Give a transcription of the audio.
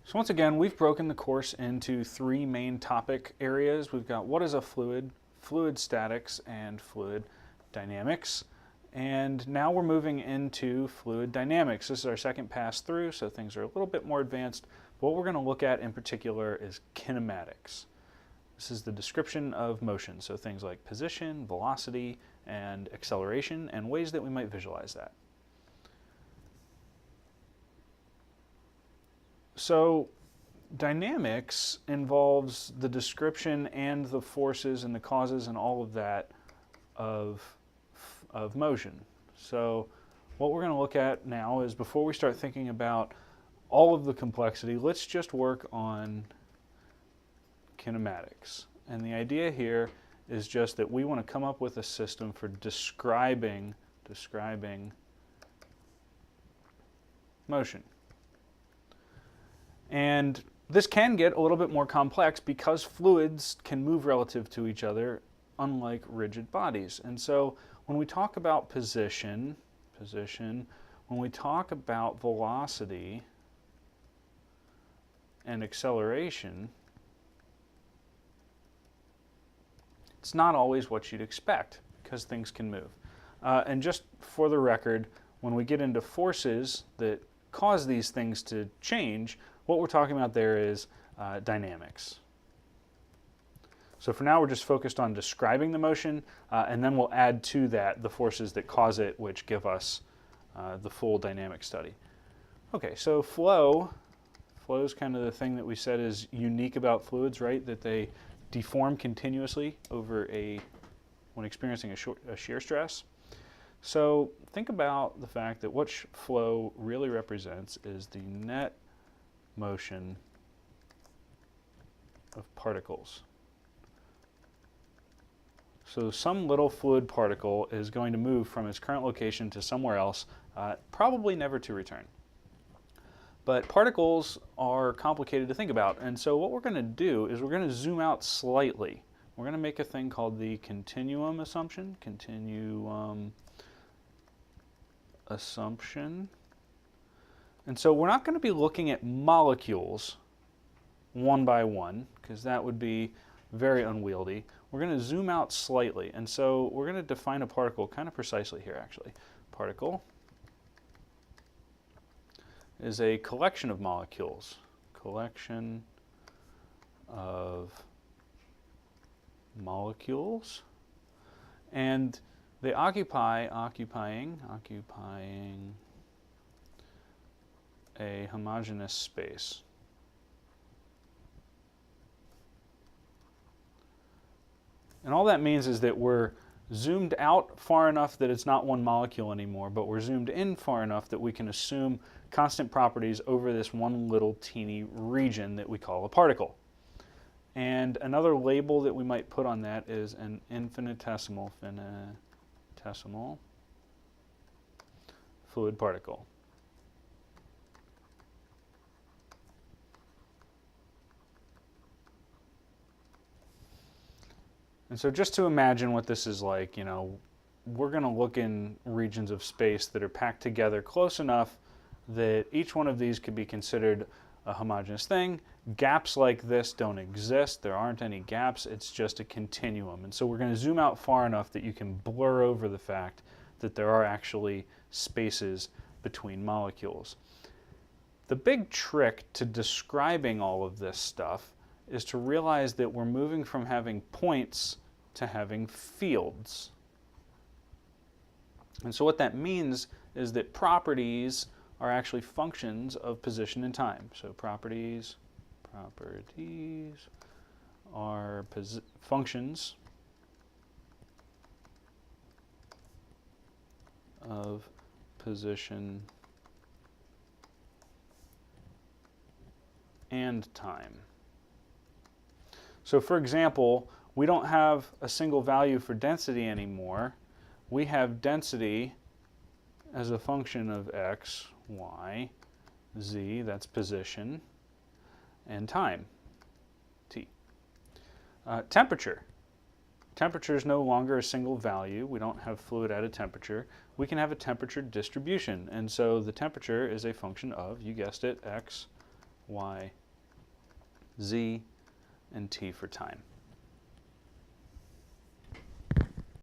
So once again, we've broken the course into three main topic areas. We've got what is a fluid, fluid statics, and fluid dynamics. And now we're moving into fluid dynamics. This is our second pass through, so things are a little bit more advanced. What we're going to look at in particular is kinematics. This is the description of motion, so things like position, velocity, and acceleration, and ways that we might visualize that. So dynamics involves the description and the forces and the causes and all of that of motion. So what we're going to look at now is, before we start thinking about all of the complexity, let's just work on kinematics. And the idea here is just that we want to come up with a system for describing motion. And this can get a little bit more complex because fluids can move relative to each other, unlike rigid bodies. And so when we talk about position, when we talk about velocity and acceleration, it's not always what you'd expect because things can move. And just for the record, when we get into forces that cause these things to change, what we're talking about there is dynamics. So for now, we're just focused on describing the motion, and then we'll add to that the forces that cause it, which give us the full dynamic study. Okay, so flow is kind of the thing that we said is unique about fluids, right? That they deform continuously when experiencing a shear stress. So think about the fact that what flow really represents is the net motion of particles. So some little fluid particle is going to move from its current location to somewhere else, probably never to return. But particles are complicated to think about, and so what we're going to do is we're going to zoom out slightly. We're going to make a thing called the continuum assumption. And so we're not going to be looking at molecules one by one, because that would be very unwieldy. We're going to zoom out slightly, and so we're going to define a particle kind of precisely here, actually. Particle is a collection of molecules. Collection of molecules. And they occupying a homogeneous space. And all that means is that we're zoomed out far enough that it's not one molecule anymore, but we're zoomed in far enough that we can assume constant properties over this one little teeny region that we call a particle. And another label that we might put on that is an infinitesimal fluid particle. And so just to imagine what this is like, we're going to look in regions of space that are packed together close enough that each one of these could be considered a homogeneous thing. Gaps like this don't exist. There aren't any gaps. It's just a continuum. And so we're going to zoom out far enough that you can blur over the fact that there are actually spaces between molecules. The big trick to describing all of this stuff is to realize that we're moving from having points to having fields. And so what that means is that properties are actually functions of position and time. So properties are functions of position and time. So for example, we don't have a single value for density anymore. We have density as a function of x, y, z, that's position, and time, t. Temperature. Temperature is no longer a single value. We don't have fluid at a temperature. We can have a temperature distribution. And so the temperature is a function of, you guessed it, x, y, z, and t for time.